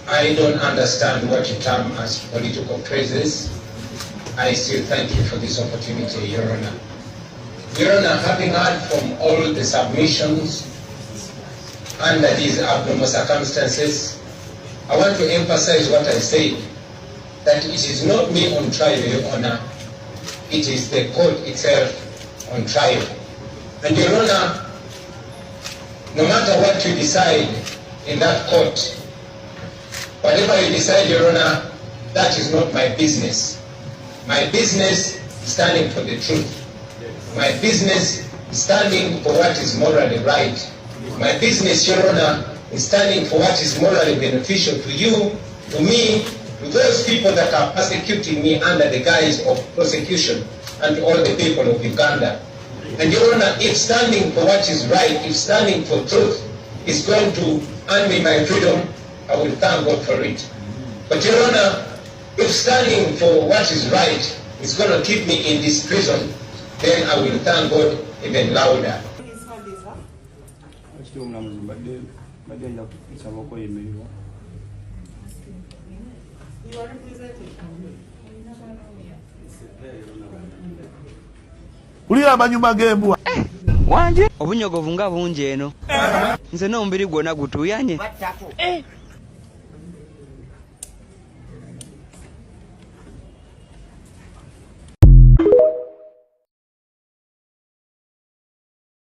I don't understand what you term as political praises. I still thank you for this opportunity, Your Honor. Your Honor, having heard from all the submissions under these abnormal circumstances, I want to emphasize what I said, that it is not me on trial, Your Honor. It is the court itself on trial. And Your Honor, no matter what you decide in that court, whatever you decide, Your Honor, that is not my business. My business is standing for the truth. My business is standing for what is morally right. My business, Your Honor, is standing for what is morally beneficial to you, to me, to those people that are persecuting me under the guise of prosecution, and to all the people of Uganda. And Your Honor, if standing for what is right, if standing for truth is going to earn me my freedom, I will thank God for it. But Your Honor, if standing for what is right is going to keep me in this prison, then I will thank God even louder. Ulira amanyuma g'embwa wanje obunyogovu nga bungi eno nze n'omubiri gwonna gutuyanye